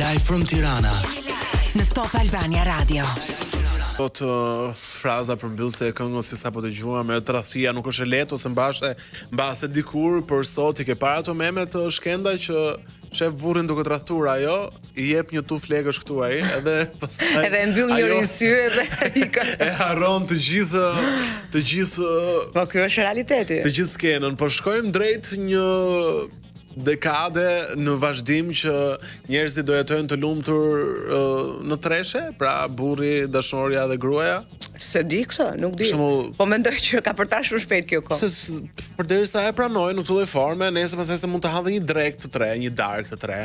Live from Tirana në Top Albania Radio. Fraza përmbyllëse e këngës si sapo dëgjuam me tradhtia nuk është e lehtë ose mbase dikur, por sot I ke parë ato meme të shkenda që shef burrin duke tradhtuar ajo, I jep një tuf lekësh këtu ai, edhe pastaj edhe mbyll njërin sy edhe e harron të gjithë Po ky është realiteti. Të gjithë skenën, po shkojmë drejt një dekade në vazhdim që njerëzit do jetojnë të lumtur në treshe, pra burri, dashoria dhe gruaja. Se di këtë, nuk di. Po mendoj që ka përtar shumë shpejt kjo kohë. Se përderisa e pranojnë në këtë lloj forme, nesër pastaj se mund të hadhe një drek të tre, një darkë të tre.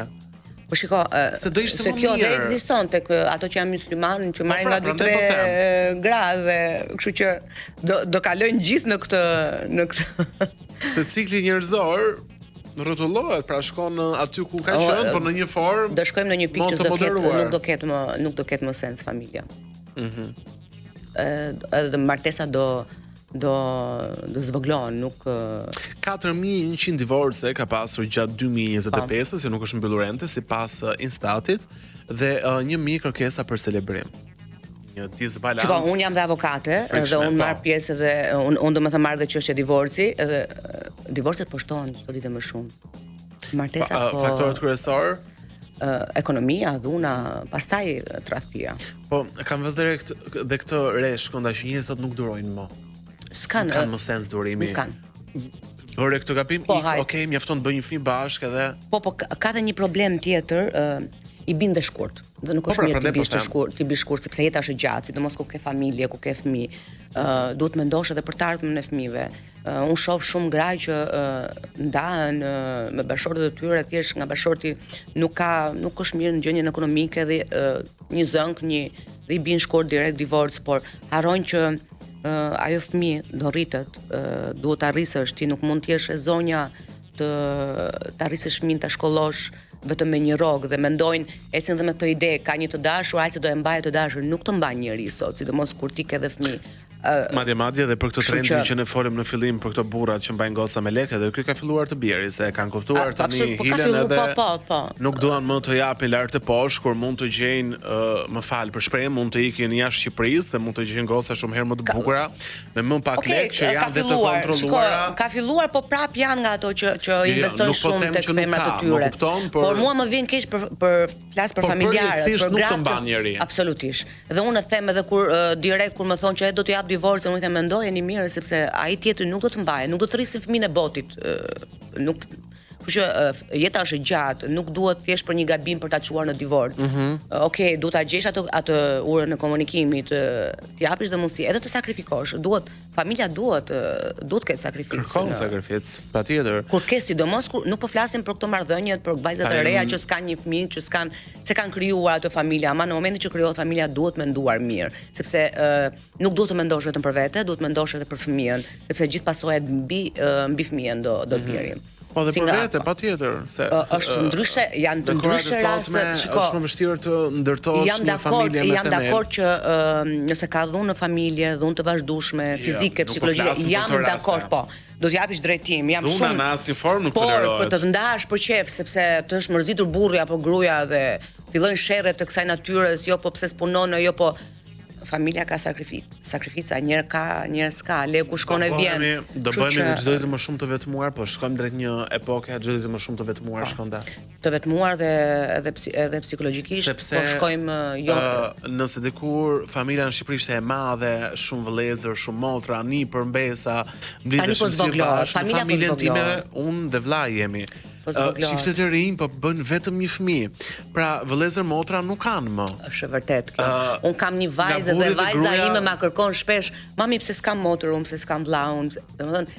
Po shiko, se kjo dhe ekziston tek ato që janë myslimanë, që marrin nga 2-3 gra dhe kështu që do kalojnë gjithë në këtë. Se cikli njerëzor rrotullohet, pra shkon aty ku ka qenë, por në një formë. Do shkojmë në një pikë që nuk do ketë më sens familja. Edhe martesa do zvoglohen, nuk 4100 divorce ka pasur gjatë 2025-s, që nuk është mbyllur ende sipas Instatit, dhe 1000 kërkesa për celebrim. Një disbalans. Çka un jam dhe avokate dhe un marr pjesë dhe un do të marr dhe çështje divorci dhe divorcet po shtohen çdo ditë më shumë. Martesa po faktorët kryesor ekonomia, dhuna, pastaj tradhtia. Po kam vënë dhe këtë resh shkonda që njerëzit sot nuk durojnë më. S'kan më sens durimi. Nuk kanë. Bëre këtë gabim, okay, mjafton të bëj një fëmijë bashkë edhe. Po ka dhe një problem tjetër, I binde shkurt. Dhe nuk është mirë të bish shkurt sepse jeta është e gjatë, sidomos ku ke familje, ku ke fëmijë. Duhet mendosh edhe për të ardhmen e fëmijëve. Unë shoh shumë gra që ndahen me bashortët e tyre, thjesht nga bashorti nuk është mirë në gjendjen ekonomike dhe një zënk, dhe I bin shkurt direkt divorc, por harrojnë që ajo fëmijë do rritet, duhet ta arrisësh, ti nuk mund të jesh e zonja të arrisësh fëmin ta shkollosh vetëm me një rrogë dhe mendojnë ecin dhe me këtë ide, ka një të dashur, ai se do e mbajë të dashur, nuk të mban njëri sot, sidomos kur ti ke dhe fëmijë. Madje dhe për këtë trendin që ne folëm në fillim për këto burrat që mbajnë goca me lekë, dhe ky ka filluar të bjerë, se kanë kuptuar tani hilen edhe nuk duan më të japin lart të poshtë kur mund të gjejnë, më fal për shprehje, mund të ikin jashtë Shqipërisë dhe mund të gjejnë goca shumë herë më të bukura me më pak lekë që janë dhe të kontrolluara. Ka filluar, po prap janë nga ato që investojnë shumë tek femrat e tyre. Por mua më vjen keq për flas për familjarët, për gratë. Absolutisht. Dhe unë them edhe kur direkt kur më thonë që do të jap divorcin, unë them mendojeni mirë sepse ai tjetri nuk do të mbajë, nuk do të rrisin fëmijën e botit. Kështu që jeta është e gjatë, nuk duhet thjesht për një gabim për ta çuar në divorc. Okej, duhet ta gjesh atë urën e komunikimit, t'i japësh dhe mundësi edhe të sakrifikosh. Familja duhet ketë sakrificë. Kërkon sakrificë, patjetër. Kur ke sidomos kur nuk po flasim për këto marrëdhënie, për vajzat e reja që s'kan një fëmijë, që se kanë krijuar ato familja, ama në momentin që krijohet familja duhet menduar mirë, sepse nuk duhet të mendosh vetëm për vete, duhet mendosh edhe për fëmijën, sepse gjithë pasojat mbi fëmijën do të bjerrin. Po dhe për vete, patjetër, se është ndryshe, janë të ndryshe raste, është më vështirë të ndërtosh një familje me jam dakord që nëse ka dhunë në familje, dhunë të vazhdueshme, fizike, psikologjike, jam dakord, po. Do t'japish drejtim, jam shumë. Dhuna në asnjë formë nuk tolerohet. Por për të ndash për qef, sepse të është mërzitur burri apo gruaja dhe fillojnë sherrre të kësaj natyrës, jo po pse s'punon, jo po familja ka sakrifica, njërë ka, njërë s'ka, leku shkon e vjen. Do bëhemi në çdo ditë më shumë të vetmuar, po shkojmë drejt një epoke çdo ditë më shumë të vetmuar shkonda. Të vetmuar dhe edhe psikologjikisht, po shkojmë jo. Nëse dikur familja në Shqipëri ishte e madhe, shumë vëllezër, shumë motra, nipër, mbesa, mblidheshin sipër, familjen time, unë dhe vllai jemi. Çiftet e rinj po bën vetëm një fëmijë. Pra vëllezër motra nuk kanë më. Është vërtet kjo. Un kam një vajzë dhe vajza ime ma kërkon shpesh, "Mami, pse s'kam motër, pse s'kam vllau?" Domethënë,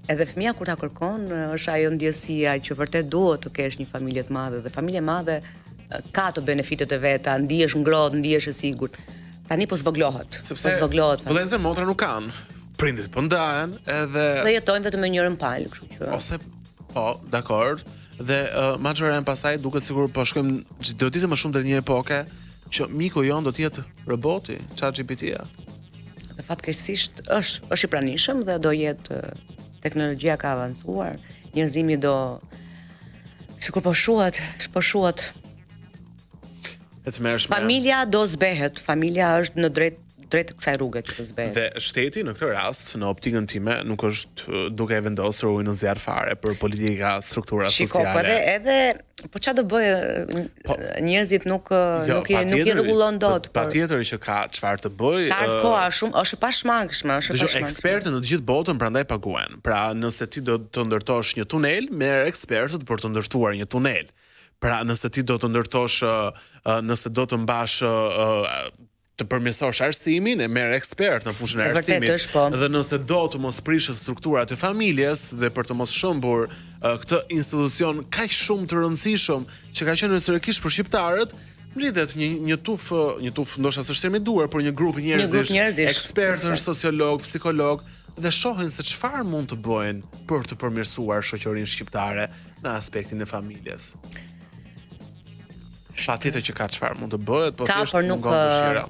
edhe fëmia kur ta kërkon, është ajo ndjesia që vërtet duhet të kesh një familje të madhe dhe familje e madhe ka të benefitet e veta, ndihesh ngrohtë, ndihesh e sigurt. Tani po zvoglohet. Sepse vëllezër motra nuk kanë. Prindrit po ndahen edhe jetojnë vetëm me njërin palë, kështu që. Ose po, dakord. Dhe majoren pastaj duket sikur po shkojmë çdo ditë më shumë drejt një epoke që miku jon do të jetë roboti, ChatGPT-ja. Dhe fatkeqësisht është I pranishëm dhe do jetë teknologjia ka avancuar, njerëzimi do Sikur po shuhet. Familja do zbehet, familja është në drejt kësaj rruge që të zbehet. Dhe shteti në këtë rast, në optikën time, nuk është duke e vendosur ujë në zjarr fare për politika, struktura sociale. Po edhe po çfarë do bëjë njerëzit nuk i rregullon dot. Patjetër që ka çfarë të bëjë. Ka koha shumë, është e pashmangshme, Ekspertë në të gjithë botën prandaj paguhen. Pra, nëse ti do të ndërtosh një tunel, merr ekspertët për të ndërtuar një tunel. Pra, nëse ti do të ndërtosh, nëse do të mbash të përmirësosh arsimin, e merr ekspert në fushën e arsimit. Dhe nëse do të mos prishë strukturat e familjes dhe për të mos shëmbur këtë institucion kaq shumë të rëndësishëm që ka qenë seriozisht për shqiptarët, mlidhet një tuf ndoshta s'është termi duar, por një grup njerëzish, ekspertë, sociolog, psikolog, dhe shohin se çfarë mund të bëjnë për të përmirësuar shoqërinë shqiptare në aspektin e familjes. Patjetër që ka çfarë mund të bëhet, po thjesht mungon dëshira.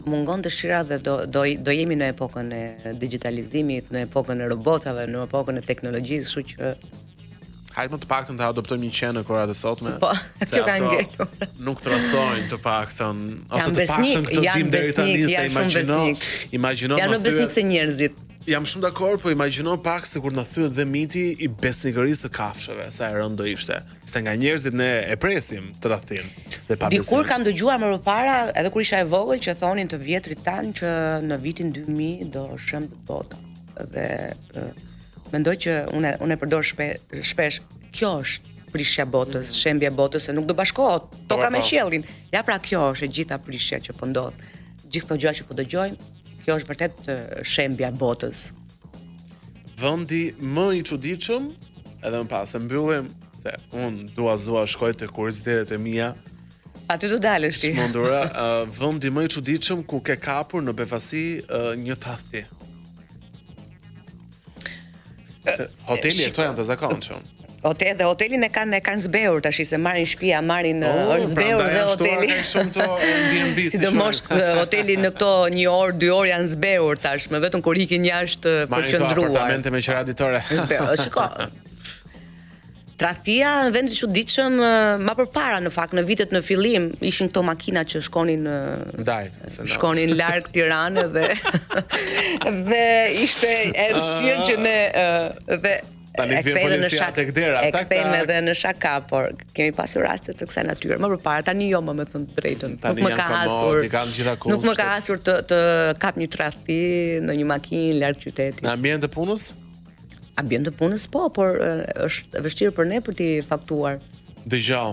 Mungon dëshira dhe do jemi në epokën e digitalizimit, në epokën e robotave, në epokën e teknologjisë, kështu që hajde më të paktën të adoptojmë një qenë në korat e sotme. Po, kjo ka ngelur. Nuk tradhtojnë të paktën, ose të paktën këtë dim deri tani se imagjino. Janë më besnik se njerëzit. Jam shumë dakord, po imagjino pak se kur na thyet dhe miti i besnikërisë së kafshëve, sa e rëndë do ishte. Se nga njerëzit ne e presim tradhtin dhe pa besim. Dikur kam dëgjuar më parë, edhe kur isha e vogël, që thonin të vjetrit tan që në vitin 2000 do shëmbet bota. Dhe mendoj që unë e përdor shpesh, kjo është prishja botës, shembja botës, se nuk do bashkohet toka me qiellin. Ja pra kjo është e gjitha prishja që po ndodh. Gjithë këto gjëra që po dëgjojmë, kjo është vërtet shembja botës. Vendi më i çuditshëm, edhe më pas e mbyllim se unë dua shkoj te kuriozitetet e mia. Aty do dalësh ti. Smundura, vendi më i çuditshëm ku ke kapur në befasi një tradhti. Se hoteli e këto janë të zakonshëm. Dhe hotelin e kanë zbehur tash, se marrin shtëpia, është zbehur dhe hoteli. Shumë të Airbnb. Sidomos hoteli në këto 1 orë, 2 orë janë zbehur tash, me vetëm kur ikin jashtë për qëndruar. Apartamente me qira ditore. Shiko. Tradhtia në vend të çuditshëm, më përpara në fakt në vitet në fillim ishin këto makina që shkonin larg Tiranës dhe ishte errësirë që ne dhe e kthejmë edhe në shaka, por kemi pasur raste të kësaj natyre. Më përpara, tani jo, më thënë të drejtën. Nuk më ka hasur të kap një tradhti në një makinë larg qytetit. Në ambient të punës? Ambient të punës po, por është vështirë për ne për t'i faktuar. Dëgjoj.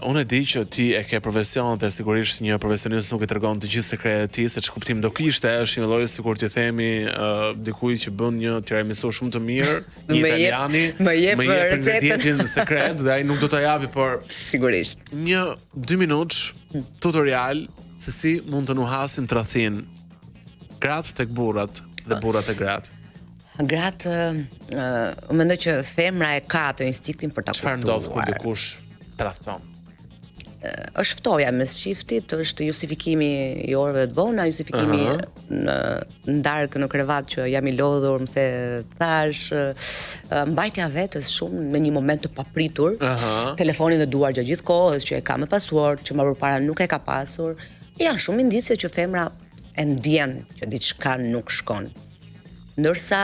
Unë e di që ti e ke profesion dhe sigurisht një profesionist nuk i tregon të gjithë sekretet e tij, se ç'kuptim do kishte, është një lloj sikur t'i themi dikujt që bën një tiramisu shumë të mirë, një italiani, më jep recetën sekret dhe ai nuk do ta japi, por sigurisht. 2 minutë tutorial se si mund të nuhasim tradhin gratë tek burrat dhe burrat tek gratë. Gratë, mendoj që femra e ka atë instinktin për ta kuptuar. Çfarë ndodh kur dikush tradhton? Është ftoja mes çiftit, është justifikimi i orëve të vona, justifikimi në darkë në krevat që jam i lodhur, më the thash, mbajtja vetes shumë në një moment të papritur, telefonin në duar gjatë gjithë kohës që e ka me pasword, që më përpara nuk e ka pasur. Janë shumë indicie që femra e ndjen që diçka nuk shkon. Ndërsa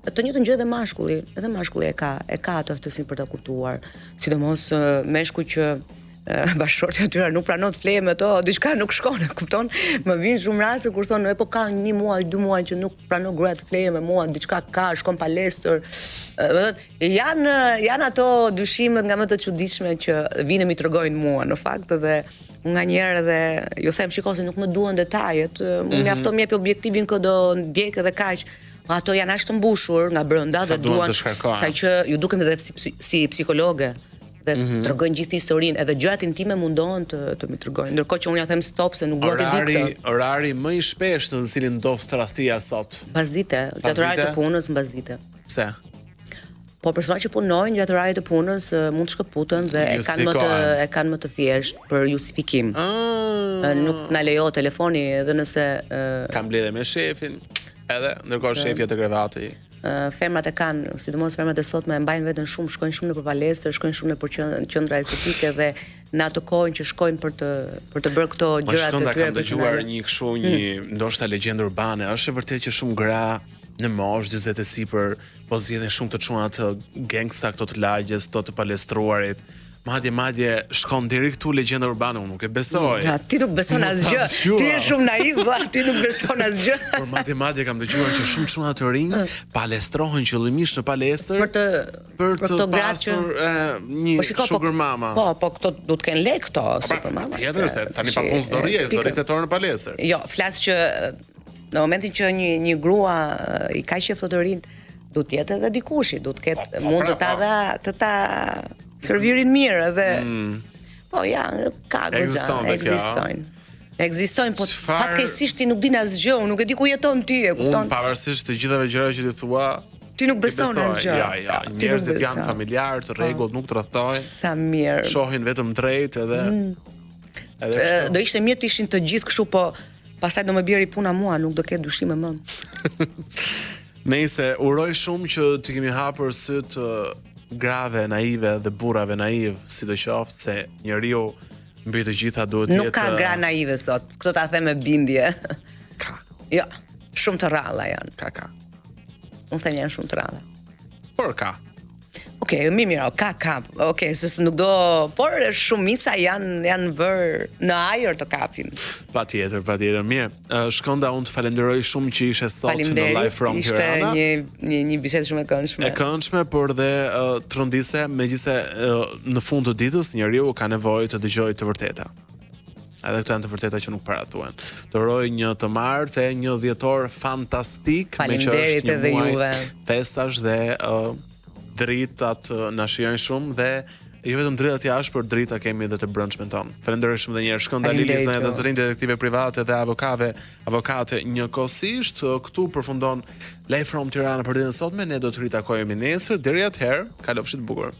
të njëjtën gjë edhe mashkulli e ka atë aftësinë për ta kuptuar, sidomos meshkuj që bashkëshortja e tyre nuk pranon të flejë me to, diçka nuk shkon, e kupton? Më vijnë shumë raste kur thonë, po ka 1 muaj, 2 muaj që nuk pranon gruaja të flejë me mua, diçka ka, shkon palestër. Janë ato dyshimet nga më të çuditshme që vinë mi tregojnë mua në fakt, dhe nga njerë dhe ju them, shiko se nuk më duan detajet, më mjafton më jep objektivin që do ndjek edhe kaq. Ato janë ashtë të mbushur nga brenda dhe duan sa që ju dukem edhe si psikologe dhe tregojnë gjithë historinë, edhe gjërat intime mundohen të mi tregojnë. Ndërkohë që unë ja them stop se nuk dua të di këtë. Orari më i shpeshtë në cilin ndodh tradhtia sot. Mbasdite, gjatë orarit të punës mbasdite. Pse? Po personat që punojnë gjatë orarit të punës mund të shkëputen dhe e kanë më të thjeshtë për justifikim. Nuk na lejo telefoni edhe nëse kam mbledhje me shefin. Edhe ndërkohë shefja të krevati. Femrat e kanë, sidomos femrat e sotme e mbajnë veten shumë, shkojnë shumë nëpër palestër, shkojnë shumë nëpër qendra estetike dhe në atë kohë që shkojnë për të bërë këto gjërat të tyre. Kam dëgjuar një kështu ndoshta legjendë urbane, është e vërtetë që shumë gra në moshë 40 e sipër po zgjedhin shumë të çuna të gangsta, këto të lagjes, këto të palestruarit. Madje shkon deri këtu legjenda urbane, unë nuk e besoj. Ti nuk beson asgjë. Ti je shumë naiv, ti nuk beson asgjë. Por madje kam dëgjuar që shumë çuna të rinj palestrohen qëllimisht në palestër për të pasur një sugar mama. Po këto do të kenë lek këto super mama. Tjetër se tani pa punë s'do rritet orë në palestër. Jo, flas që në momentin që një grua i ka qef të rinjt, do të jetë edhe dikush, do të ketë mund të ta servirin mirë dhe po ja, ka goxha, ekzistojnë, po fatkeqësisht ti nuk din asgjë, unë nuk e di ku jeton ti, e kupton? Unë pavarësisht të gjithave gjërave që ti thua, ti nuk beson asgjë. Ja, njerëzit janë familjar, të rregullt, nuk tradhtojnë. Sa mirë. Shohin vetëm drejt edhe do ishte mirë të ishin të gjithë kështu, po pastaj do më bjeri puna mua, nuk do ketë dyshime më. Nëse uroj shumë që të kemi hapur syt grave naive dhe burrave naiv, sidoqoftë se njeriu mbi të gjitha duhet të jetë. Nuk ka gra naive sot. Këtë ta them me bindje. Ka. Jo, shumë të rralla janë. Ka. Unë them janë shumë të rralla. Por ka. Okej, mirë, ka. Okej, se nuk do, por shumica janë vërë në ajër të kapin. Patjetër. Mirë. Shkonda, unë të falenderoj shumë që ishe sot në Live from Tirana. Ishte një bisedë shumë e këndshme. E këndshme, por dhe të rëndise, megjithëse në fund të ditës njeriu ka nevojë të dëgjojë të vërteta. Edhe këto janë të vërteta që nuk parathuhen. Të uroj një të martë e një dhjetor fantastik, me që është një muaj festash dhe dritat na shijojnë shumë dhe jo vetëm dritat jashtë, por drita kemi edhe të brendshme tonë. Falenderoj shumë edhe një herë. Shkonda Lili Zënja, të rinj detektive private dhe avokate njëkohësisht. Këtu përfundon Live from Tirana për ditën e sotme. Ne do të ritakojmë nesër. Deri atëherë, kalofshi të bukur.